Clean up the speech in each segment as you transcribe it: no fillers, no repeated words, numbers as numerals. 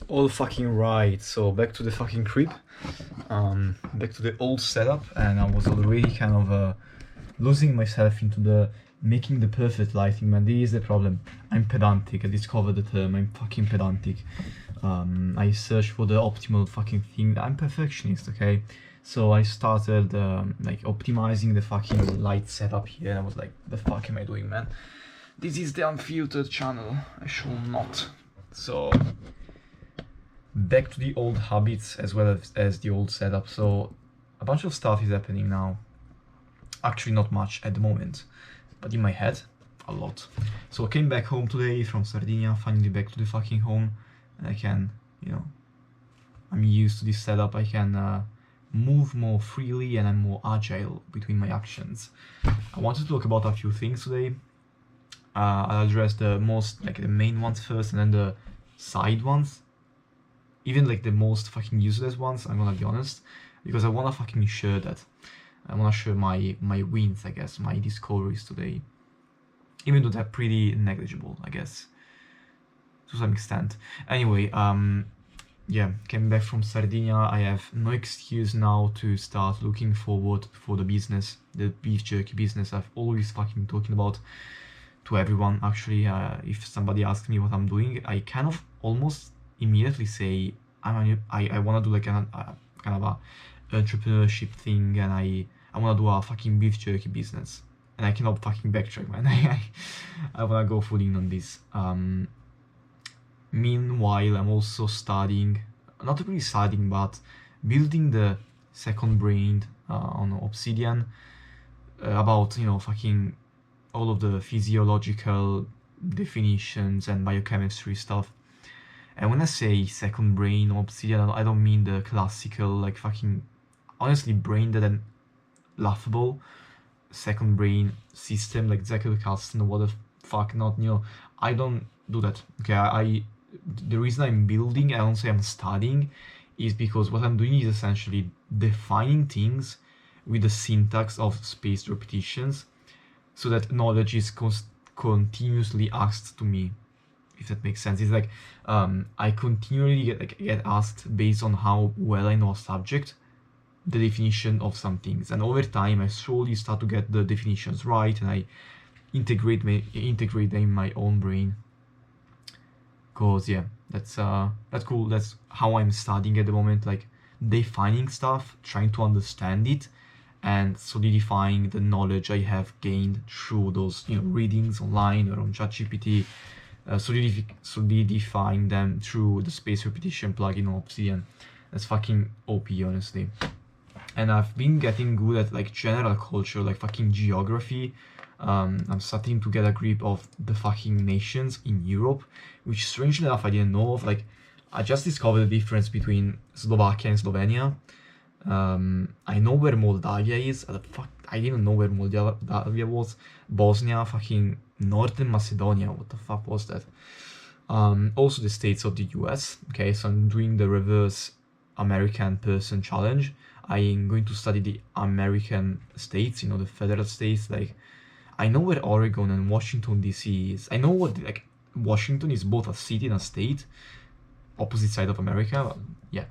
All fucking right. So back to the fucking crib, back to the old setup, and I was already kind of losing myself into the making the perfect lighting. Man, this is the problem. I'm pedantic. I discovered the term. I'm fucking pedantic. I search for the optimal fucking thing. I'm perfectionist. Okay, so I started like optimizing the fucking light setup here, and I was like, the fuck am I doing, man? This is the unfiltered channel. I should not. So back to the old habits as well as the old setup. So a bunch of stuff is happening now. Actually not much at the moment, but in my head a lot. So I came back home today from Sardinia, finally back to the fucking home, and I can, I'm used to this setup. I can move more freely and I'm more agile between my actions. I want to talk about a few things today. I'll address the main ones first, and then the side ones, even like the most fucking useless ones. I'm gonna be honest, because I wanna fucking share that. I wanna share my wins, I guess, my discoveries today, even though they're pretty negligible, I guess, to some extent. Anyway, yeah, came back from Sardinia. I have no excuse now to start looking forward for the business, the beef jerky business I've always fucking talking about to everyone. Actually, if somebody asks me what I'm doing, I kind of almost immediately say I want to do like a kind of a entrepreneurship thing, and I want to do a fucking beef jerky business, and I cannot fucking backtrack, man. I want to go full in on this. Meanwhile, I'm also studying, not really studying, but building the second brain on Obsidian, about fucking all of the physiological definitions and biochemistry stuff. And when I say second brain or Obsidian, I don't mean the classical, like fucking, honestly, brain dead and laughable second brain system, like Zachary Carlson or what the fuck not, I don't do that, okay? The reason I'm building, I don't say I'm studying, is because what I'm doing is essentially defining things with the syntax of spaced repetitions, so that knowledge is continuously asked to me, if that makes sense. It's like I continually get asked, based on how well I know a subject, the definition of some things, and over time I slowly start to get the definitions right, and I integrate them in my own brain. Cause yeah, that's cool. That's how I'm studying at the moment, like defining stuff, trying to understand it, and solidifying the knowledge I have gained through those readings online or on ChatGPT. Solidifying them through the space repetition plugin on Obsidian. That's fucking OP, honestly. And I've been getting good at like general culture, like fucking geography. I'm starting to get a grip of the fucking nations in Europe, which strangely enough I didn't know of. Like, I just discovered the difference between Slovakia and Slovenia. I know where Moldavia is. I didn't know where Moldavia was. Bosnia, fucking Northern Macedonia. What the fuck was that? Also the states of the US. Okay, so I'm doing the reverse American person challenge. I'm going to study the American states, the federal states. Like, I know where Oregon and Washington DC is. I know what, like, Washington is both a city and a state, opposite side of America. But yeah,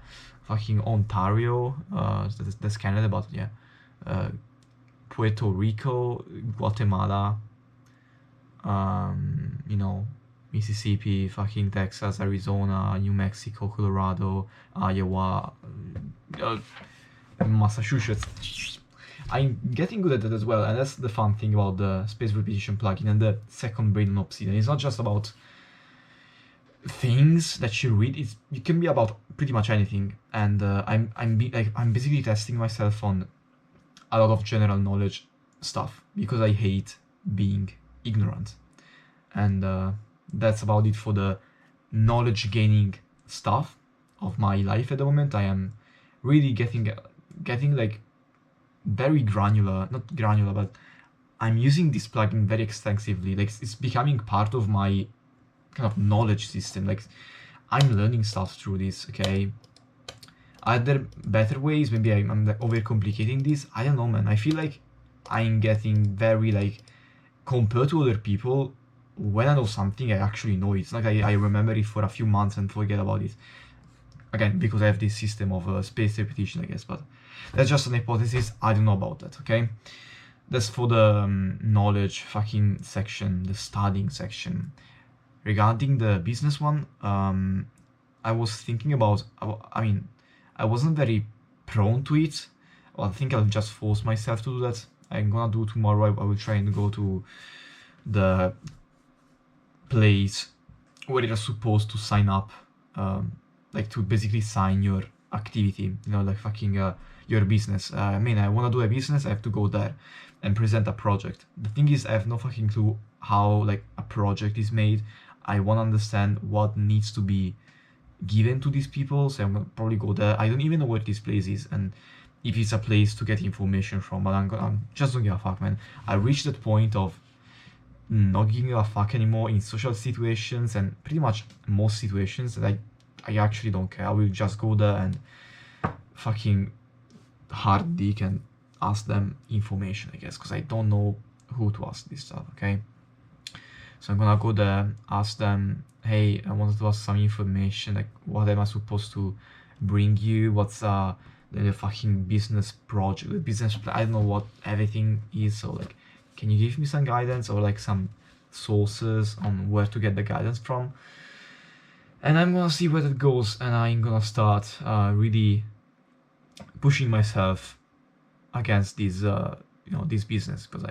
fucking Ontario, that's Canada, but yeah, Puerto Rico, Guatemala, Mississippi, fucking Texas, Arizona, New Mexico, Colorado, Iowa, Massachusetts. I'm getting good at that as well, and that's the fun thing about the space repetition plugin and the second brain on Obsidian. It's not just about things that you read. It can be about pretty much anything, and I'm basically testing myself on a lot of general knowledge stuff, because I hate being ignorant. And that's about it for the knowledge gaining stuff of my life at the moment. I am really getting like very granular, not granular, but I'm using this plugin very extensively. Like, it's becoming part of my kind of knowledge system. Like, I'm learning stuff through this, okay? Are there better ways? Maybe I'm like overcomplicating this. I don't know, man. I feel like I'm getting very, like, compared to other people, when I know something, I actually know it. It's like I remember it for a few months and forget about it. Again, because I have this system of spaced repetition, I guess, but that's just an hypothesis. I don't know about that, okay? That's for the knowledge fucking section, the studying section. Regarding the business one, I was thinking about, I mean, I wasn't very prone to it. Well, I think I'll just force myself to do that. I'm gonna do tomorrow. I will try and go to the place where you're supposed to sign up, like to basically sign your activity, you know, like fucking your business. I mean, I want to do a business, I have to go there and present a project. The thing is, I have no fucking clue how like a project is made. I want to understand what needs to be given to these people, so I'm gonna probably go there. I don't even know what this place is and if it's a place to get information from, but I'm just don't give a fuck, man. I reached that point of not giving a fuck anymore in social situations and pretty much most situations that I actually don't care. I will just go there and fucking hard dick and ask them information, I guess, because I don't know who to ask this stuff, okay? So I'm gonna go there, ask them, hey, I wanted to ask some information, like what am I supposed to bring you, what's the fucking business project, the business plan, I don't know what everything is, so like, can you give me some guidance or like some sources on where to get the guidance from? And I'm gonna see where that goes, and I'm gonna start really pushing myself against this, this business, because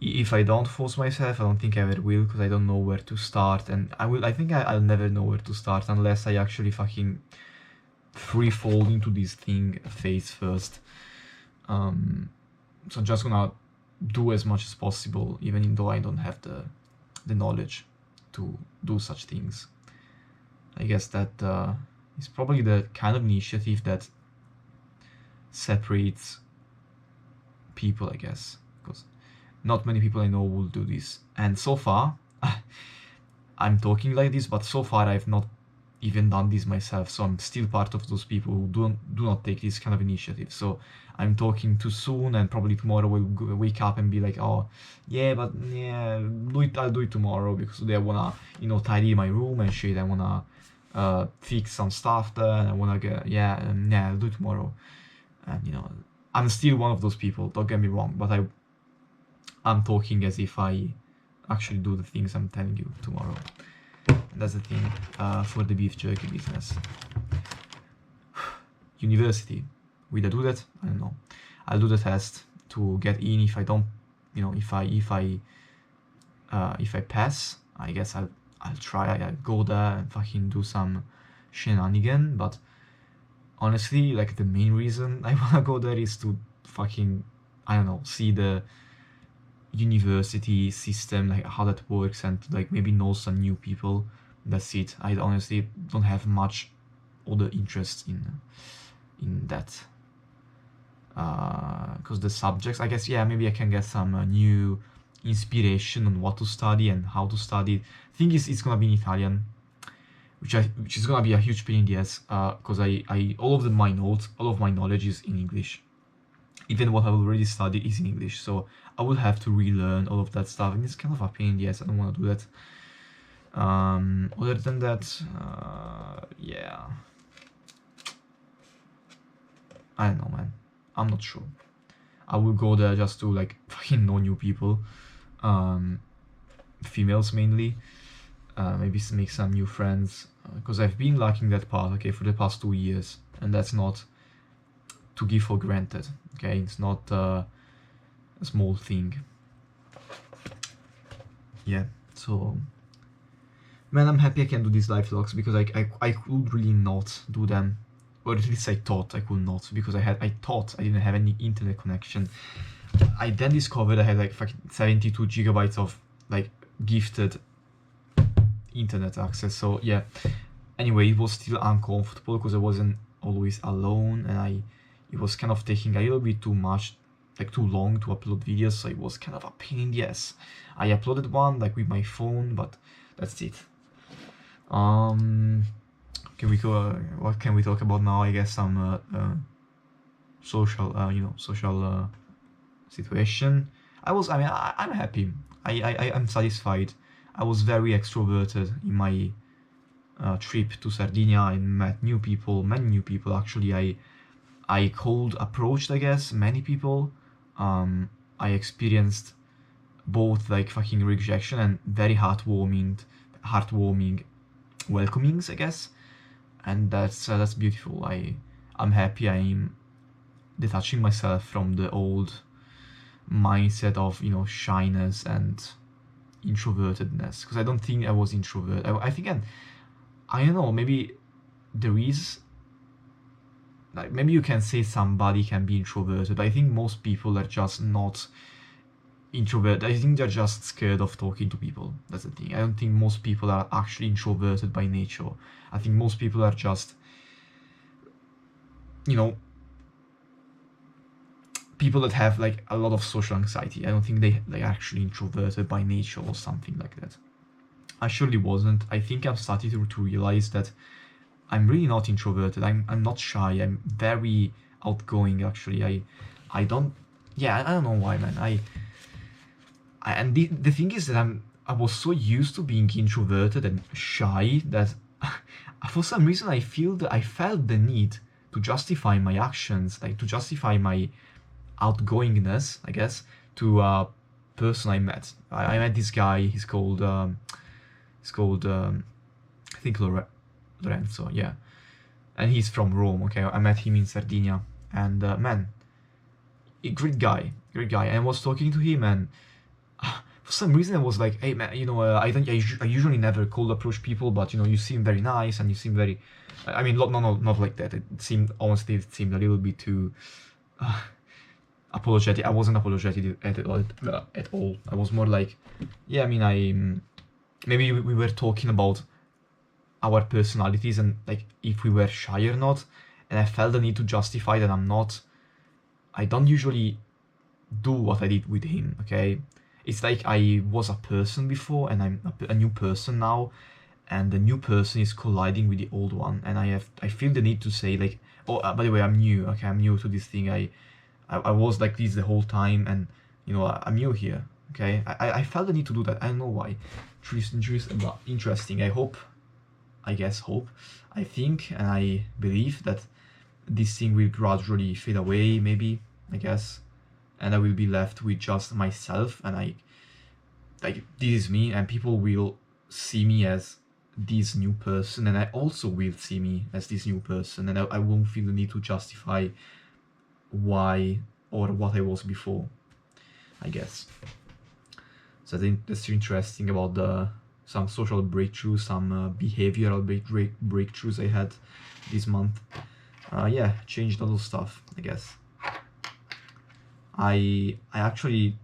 if I don't force myself, I don't think I ever will, because I don't know where to start, and I think I'll never know where to start unless I actually fucking free fall into this thing face first. So I'm just gonna do as much as possible, even though I don't have the knowledge to do such things. I guess that is probably the kind of initiative that separates people, I guess, because not many people I know will do this. And so far, I'm talking like this, but so far I've not even done this myself, so I'm still part of those people who do not take this kind of initiative. So I'm talking too soon, and probably tomorrow we'll wake up and be like, oh yeah, but yeah, I'll do it tomorrow, because today I wanna, tidy my room and shit. I wanna fix some stuff there, and I wanna get, I'll do it tomorrow. And I'm still one of those people, don't get me wrong, but I'm talking as if I actually do the things I'm telling you tomorrow. That's the thing for the beef jerky business. University, will I do that? I don't know. I'll do the test to get in. If I don't, if I pass, I guess I'll try. I'll go there and fucking do some shenanigan. But honestly, like, the main reason I wanna go there is to fucking, I don't know, see the university system, like how that works, and like maybe know some new people. That's it. I honestly don't have much other interest in that, because the subjects, I guess, maybe I can get some new inspiration on what to study and how to study. Thing is, it's gonna be in Italian, which is gonna be a huge pain in the ass, because all of my notes, all of my knowledge is in English. Even what I've already studied is in English, so I will have to relearn all of that stuff, and it's kind of a pain in the ass. I don't want to do that. Other than that, I don't know, man. I'm not sure. I will go there just to like fucking know new people, females mainly. Maybe make some new friends, because I've been lacking that part, okay, for the past 2 years, and that's not to give for granted, okay? It's not a small thing. Yeah, so man, I'm happy I can do these live vlogs, because I could really not do them, or at least I thought I could not, because I thought I didn't have any internet connection. I then discovered I had like fucking 72 gigabytes of like gifted internet access. So yeah, anyway, it was still uncomfortable because I wasn't always alone, and it was kind of taking a little bit too much, like too long to upload videos, so it was kind of a pain in the ass. I uploaded one like with my phone, but that's it. Can we go? What can we talk about now? I guess some social, social situation. I'm happy. I'm satisfied I was very extroverted in my trip to Sardinia. I met new people, many new people actually. I cold approached, I guess, many people. I experienced both like fucking rejection and very heartwarming welcomings, I guess, and that's beautiful. I'm happy. I'm detaching myself from the old mindset of shyness and introvertedness, because I don't think I was introvert. I think I don't know, maybe there is, like, maybe you can say somebody can be introverted, but I think most people are just not introvert. I think they're just scared of talking to people. That's the thing. I don't think most people are actually introverted by nature. I think most people are just, people that have like a lot of social anxiety. I don't think they are actually introverted by nature or something like that. I surely wasn't. I think I'm starting to realize that I'm really not introverted. I'm not shy. I'm very outgoing actually. I don't, yeah, I don't know why, man. And the thing is that I was so used to being introverted and shy that for some reason I felt the need to justify my actions, like to justify my outgoingness, I guess, to a person I met. I met this guy. He's called I think Lorenzo, yeah, and he's from Rome. Okay, I met him in Sardinia, and man, a great guy, great guy. And I was talking to him, and for some reason I was like, hey man, I usually never cold approach people, but you seem very nice and you seem very, I mean, no, not like that. It seemed, honestly, it seemed a little bit too apologetic. I wasn't apologetic at all. I was more like, yeah, I mean, maybe we were talking about our personalities and like if we were shy or not, and I felt the need to justify that I don't usually do what I did with him. Okay, it's like I was a person before and I'm a new person now, and the new person is colliding with the old one, and I feel the need to say like, oh, by the way, I'm new. Okay, I'm new to this thing. I was like this the whole time, and I'm new here. Okay, I felt the need to do that. I don't know why. Interesting. I think and I believe that this thing will gradually fade away, maybe, I guess, and I will be left with just myself, and this is me, and people will see me as this new person, and I also will see me as this new person, and I won't feel the need to justify why or what I was before, I guess. So I think that's interesting about some social breakthroughs, some behavioral breakthroughs I had this month. Yeah, changed a lot of stuff, I guess. I actually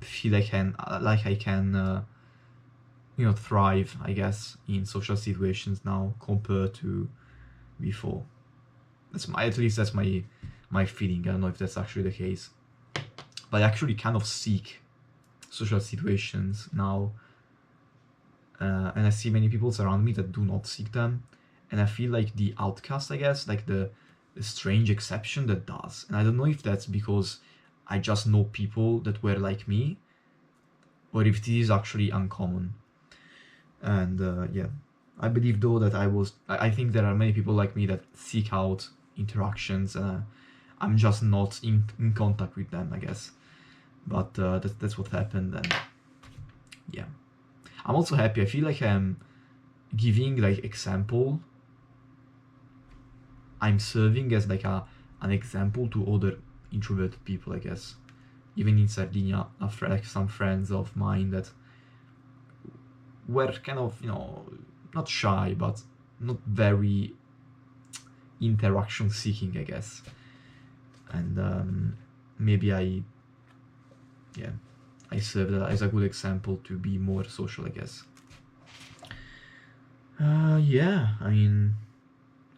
feel I can thrive, I guess, in social situations now compared to before. At least that's my feeling. I don't know if that's actually the case, but I actually kind of seek social situations now, and I see many people around me that do not seek them, and I feel like the outcast, I guess, like the strange exception that does. And I don't know if that's because I just know people that were like me, or if this is actually uncommon. And yeah, I believe though that I think there are many people like me that seek out interactions. I'm just not in contact with them, I guess. But that's what happened, and yeah, I'm also happy. I feel like I'm giving like example. I'm serving as like an example to other introverted people, I guess. Even in Sardinia, like some friends of mine that were kind of not shy, but not very interaction seeking, I guess. And maybe I serve that as a good example to be more social, I guess. Yeah, I mean,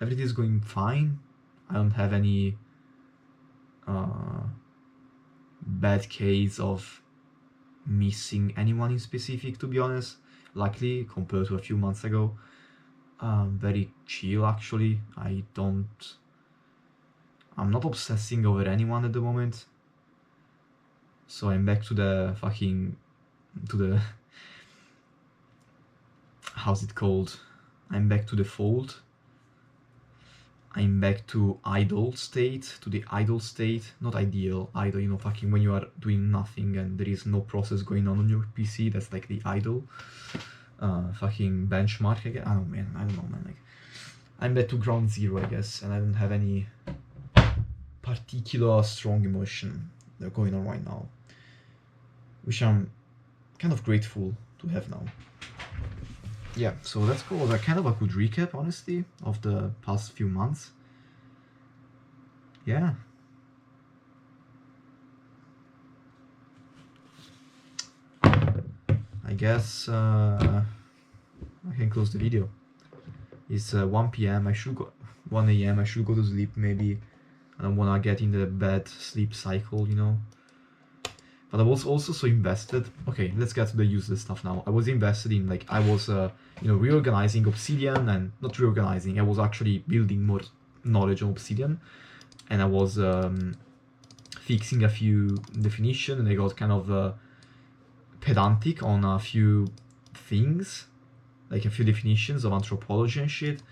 everything is going fine. I don't have any bad case of missing anyone in specific, to be honest. Luckily, compared to a few months ago, very chill actually. I'm not obsessing over anyone at the moment. So I'm back to the fucking to the, how's it called? I'm back to the fold. I'm back to idle state, not ideal, idle, you know, fucking when you are doing nothing and there is no process going on your PC, that's like the idle fucking benchmark again. I don't know, man, like, I'm back to ground zero, I guess, and I don't have any particular strong emotion going on right now, which I'm kind of grateful to have now. Yeah, so that's cool. That kind of a good recap, honestly, of the past few months. Yeah. I guess I can close the video. It's 1 p.m. 1 a.m. I should go to sleep maybe. I don't wanna get in the bad sleep cycle, you know. But I was also so invested. Okay, let's get to the useless stuff now. I was invested in, like, I was, you know, reorganizing Obsidian, and not reorganizing, I was actually building more knowledge on Obsidian. And I was fixing a few definition, and I got kind of pedantic on a few things, like a few definitions of anthropology and shit.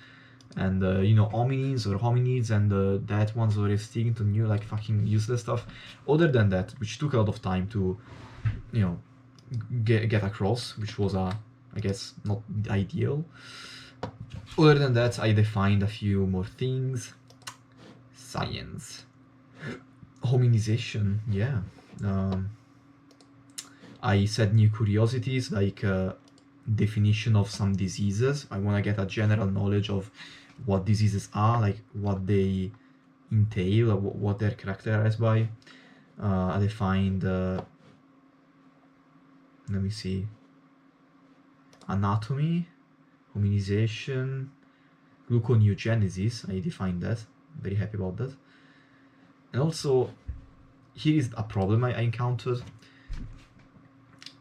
And you know, hominids and that ones were sticking to new, like, fucking useless stuff. Other than that, which took a lot of time to, you know, get across, which was I guess not ideal. Other than that, I defined a few more things. Science, hominization, yeah. I said new curiosities, like definition of some diseases. I want to get a general knowledge of what diseases are, like what they entail, or what they're characterized by. I defined, let me see, anatomy, hominization, gluconeogenesis. I defined that. Very happy about that. And also, here is a problem I encountered.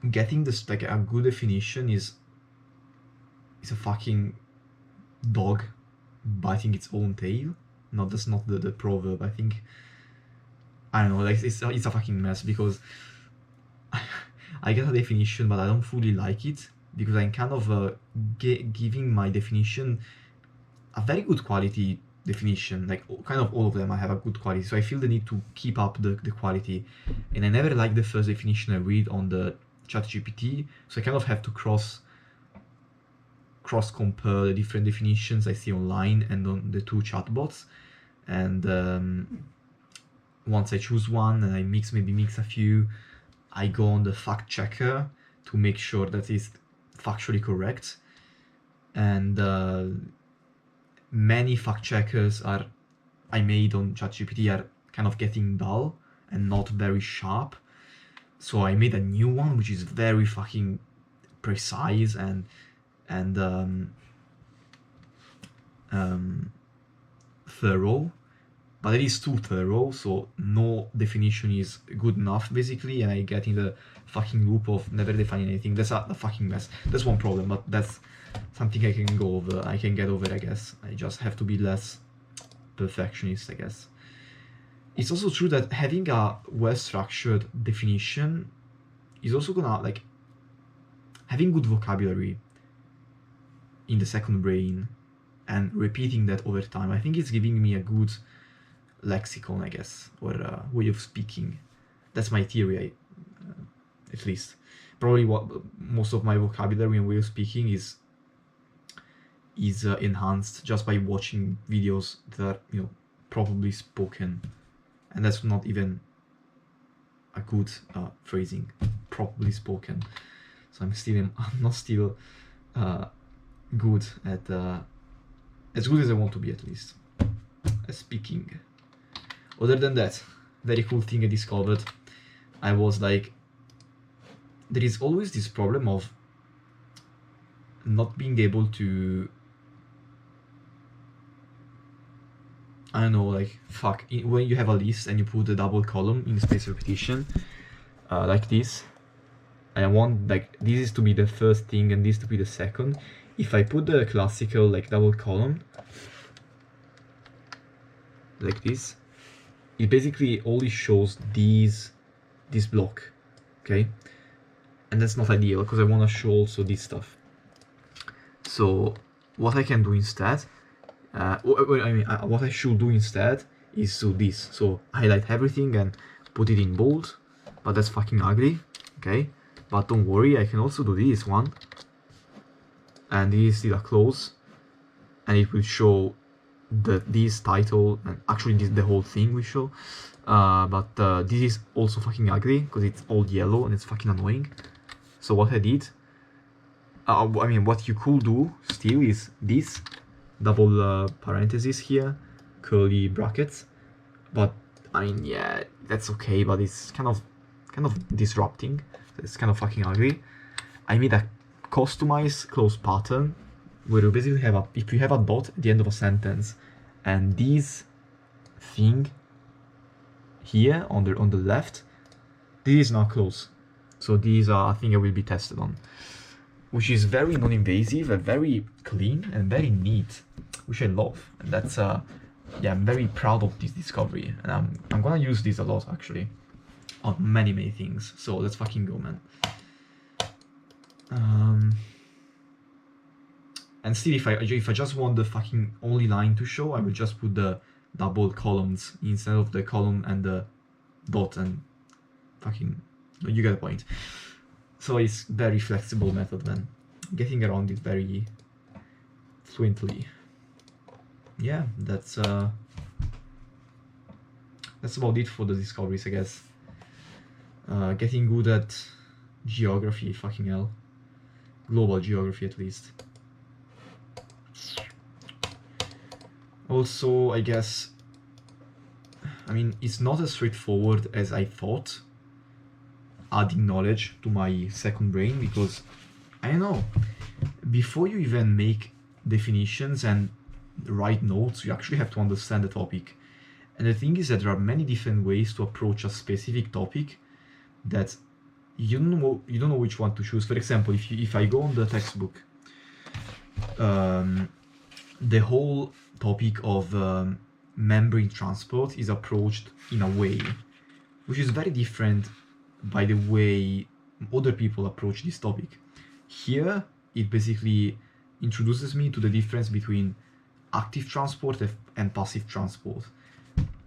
Getting this, like, a good definition is a fucking dog biting its own tail. No, that's not the proverb. I think, I don't know, like, it's a fucking mess, because I get a definition, but I don't fully like it, because I'm kind of giving my definition a very good quality definition. Like, kind of all of them I have a good quality, so I feel the need to keep up the quality. And I never like the first definition I read on the ChatGPT, so I kind of have to cross compare the different definitions I see online and on the two chatbots. And once I choose one and I maybe mix a few, I go on the fact checker to make sure that it's factually correct. And many fact checkers I made on ChatGPT are kind of getting dull and not very sharp. So I made a new one which is very fucking precise and thorough, but it is too thorough, so no definition is good enough, basically, and I get in the fucking loop of never defining anything. That's a fucking mess. That's one problem, but that's something I can get over, I guess. I just have to be less perfectionist, I guess. It's also true that having a well-structured definition is also gonna, like, having good vocabulary in the second brain and repeating that over time, I think it's giving me a good lexicon, I guess, or way of speaking. That's my theory, at least. Probably what most of my vocabulary and way of speaking is enhanced just by watching videos that are, you know, properly spoken. And that's not even a good phrasing, properly spoken. So I'm not still good at, as good as I want to be, at least, at speaking. Other than that, very cool thing I discovered, I was like, there is always this problem of not being able to, I don't know, like, when you have a list and you put a double column in space repetition, like this, and I want, like, this is to be the first thing and this to be the second. If I put the classical, like, double column, like this, it basically only shows this block, okay? and that's not ideal because I want to show also this stuff. So what I can do instead, what I should do instead is do this. So highlight everything and put it in bold, but that's fucking ugly, okay? But don't worry, I can also do this one, and this is a close, and it will show this title, and actually the whole thing will show. But this is also fucking ugly because it's all yellow and it's fucking annoying. So what I did, I mean, what you could do still is this double parentheses here, curly brackets. But I mean, yeah, that's okay, but it's kind of disrupting. It's kind of fucking ugly. I made a customized close pattern where you basically have if you have a dot at the end of a sentence, and this thing here on the left, this is not close. So these are a thing I will be tested on, which is very non-invasive and very clean and very neat, which I love. And that's yeah, I'm very proud of this discovery, and I'm gonna use this a lot actually on many things. So let's fucking go, man. And still, if I just want the fucking only line to show, I will just put the double columns instead of the column and the dot, and fucking, you get the point. So it's very flexible method, man. Getting around it very fluently. Yeah, that's about it for the discoveries, I guess. Getting good at geography, fucking hell. Global geography, at least. Also, I guess, I mean, it's not as straightforward as I thought, adding knowledge to my second brain, because, I don't know, before you even make definitions and write notes, you actually have to understand the topic. And the thing is that there are many different ways to approach a specific topic that you don't know which one to choose. For example, if I go on the textbook, the whole topic of membrane transport is approached in a way which is very different by the way other people approach this topic. Here, it basically introduces me to the difference between active transport and passive transport.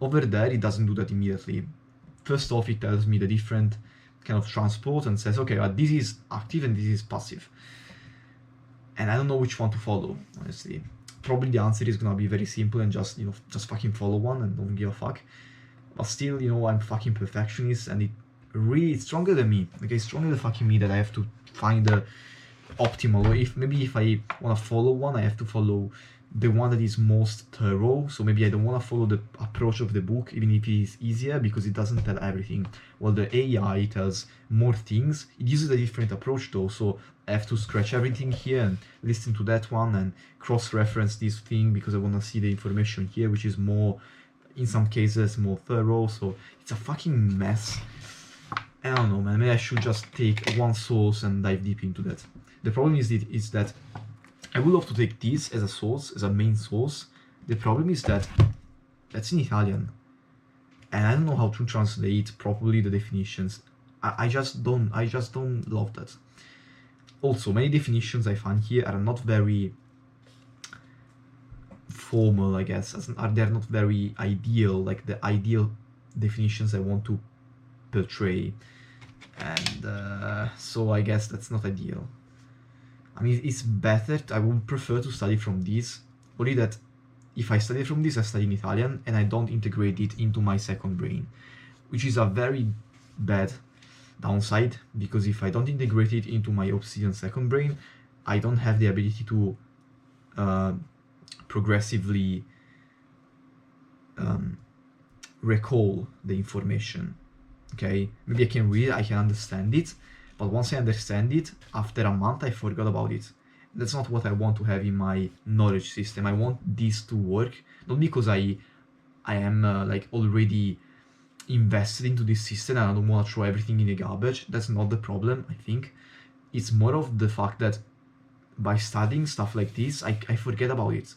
Over there, it doesn't do that immediately. First off, it tells me the different kind of transport and says, okay, this is active and this is passive. And I don't know which one to follow, honestly. Probably the answer is gonna be very simple and just fucking follow one and don't give a fuck. But still, I'm fucking perfectionist, and it's stronger than me. Okay, it's stronger than fucking me that I have to find the optimal way. If I wanna follow one, I have to follow the one that is most thorough. So maybe I don't want to follow the approach of the book, even if it is easier, because it doesn't tell everything. Well, the AI tells more things. It uses a different approach though, so I have to scratch everything here and listen to that one and cross-reference this thing because I want to see the information here, which is more, in some cases, more thorough. So it's a fucking mess. I don't know, man. Maybe I should just take one source and dive deep into that. The problem is that I would love to take this as a source, as a main source. The problem is that that's in Italian, and I don't know how to translate properly the definitions. I just don't love that. Also, many definitions I find here are not very formal, I guess. They're not very ideal, like the ideal definitions I want to portray, and so I guess that's not ideal. I mean, it's better, I would prefer to study from this, only that if I study from this, I study in Italian, and I don't integrate it into my second brain, which is a very bad downside, because if I don't integrate it into my Obsidian second brain, I don't have the ability to progressively recall the information, okay? Maybe I can read it, I can understand it, but once I understand it, after a month I forgot about it. That's not what I want to have in my knowledge system. I want this to work, not because I am like already invested into this system and I don't want to throw everything in the garbage. That's not the problem, I think. It's more of the fact that by studying stuff like this, I forget about it.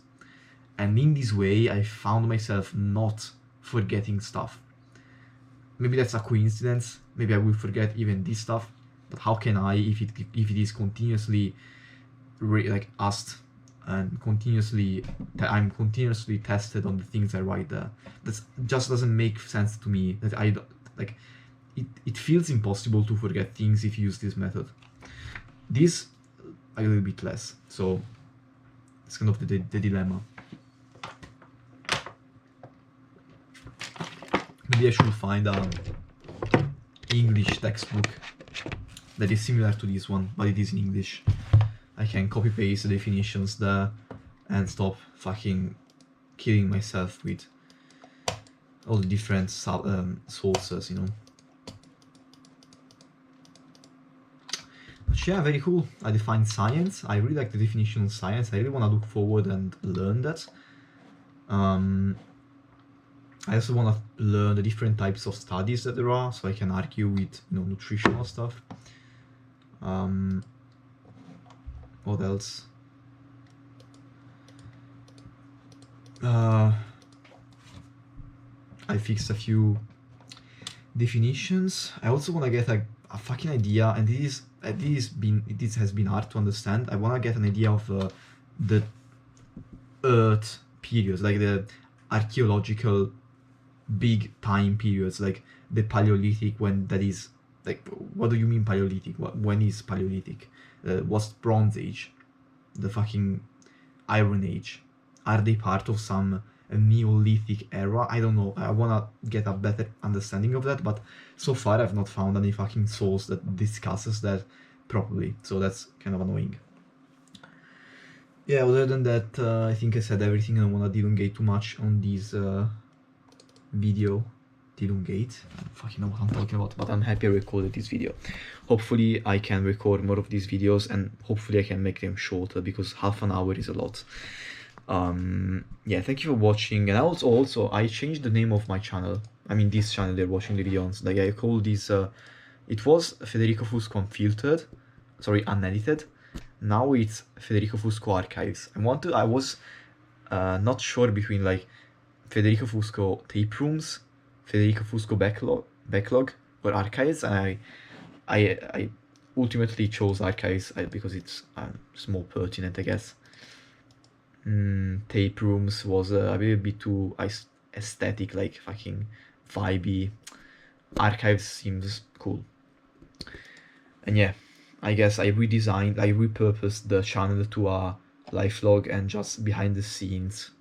And in this way, I found myself not forgetting stuff. Maybe that's a coincidence. Maybe I will forget even this stuff. but how can I if it is continuously like asked and continuously I'm continuously tested on the things I write there? That just doesn't make sense to me. That I like it feels impossible to forget things if you use this method. This a little bit less, so it's kind of the dilemma. Maybe I should find an English textbook that is similar to this one, but it is in English. I can copy paste the definitions there and stop fucking killing myself with all the different sources, you know. But yeah, very cool. I defined science. I really like the definition of science. I really want to look forward and learn that. I also want to learn the different types of studies that there are, so I can argue with, you know, nutritional stuff. What else? I fixed a few definitions. I also want to get a fucking idea, and this has been hard to understand. I want to get an idea of the Earth periods, like the archaeological big time periods, like the Paleolithic, when that is, like, what do you mean Paleolithic? When is Paleolithic? What's Bronze Age? The fucking Iron Age? Are they part of some Neolithic era? I don't know. I wanna get a better understanding of that, but so far I've not found any fucking source that discusses that properly, so that's kind of annoying. Yeah, other than that, I think I said everything. I don't wanna dilungate too much on this video. Dilungate? I don't fucking know what I'm talking about, but I'm happy I recorded this video. Hopefully I can record more of these videos, and hopefully I can make them shorter, because half an hour is a lot. Yeah, thank you for watching. And also I changed the name of my channel. I mean, this channel they're watching the video on. Like, I call this it was Federico Fusco Unfiltered, sorry, Unedited. Now it's Federico Fusco Archives. I was not sure between like Federico Fusco Tape Rooms, Federico Fusco Backlog or Archives, and I ultimately chose Archives because it's more pertinent, I guess. Tape Rooms was a little bit too aesthetic, like fucking vibey. Archives seems cool. And yeah, I guess I repurposed the channel to a life log and just behind the scenes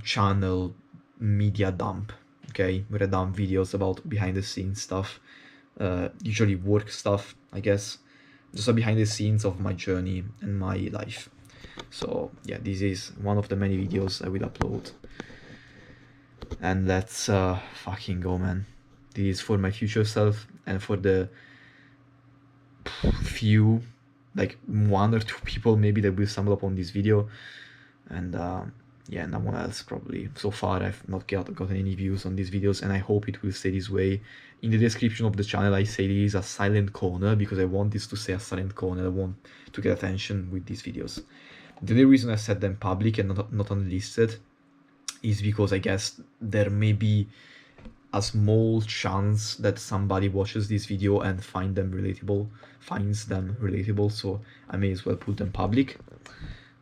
channel media dump. Okay, where I dump videos about behind the scenes stuff, usually work stuff, I guess, just a behind the scenes of my journey and my life. So yeah, this is one of the many videos I will upload, and let's fucking go, man. This is for my future self and for the few, like 1 or 2 people maybe that will stumble upon this video, and yeah, no one else probably. So far I've not gotten any views on these videos, and I hope it will stay this way. In the description of the channel I say this is a silent corner, because I want this to stay a silent corner. I want to get attention with these videos. The only reason I set them public and not unlisted is because I guess there may be a small chance that somebody watches this video and finds them relatable, so I may as well put them public,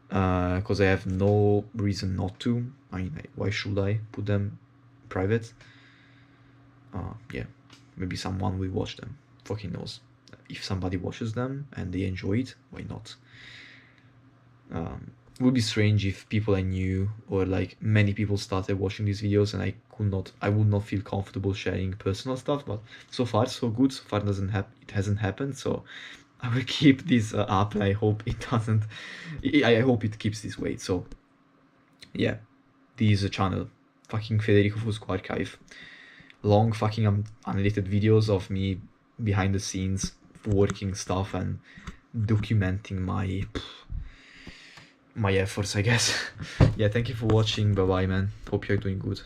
because I have no reason not to. I mean, why should I put them private? Yeah, maybe someone will watch them, fucking knows. If somebody watches them and they enjoy it, why not? It would be strange if people I knew or like many people started watching these videos and I would not feel comfortable sharing personal stuff. But so far so good. So far it hasn't happened, so I will keep this up, and I hope it doesn't. I hope it keeps this way. So yeah, this is a channel, fucking Federico Fusco Archive. Long fucking unedited videos of me behind the scenes working stuff and documenting my efforts, I guess. Yeah, thank you for watching. Bye bye, man. Hope you're doing good.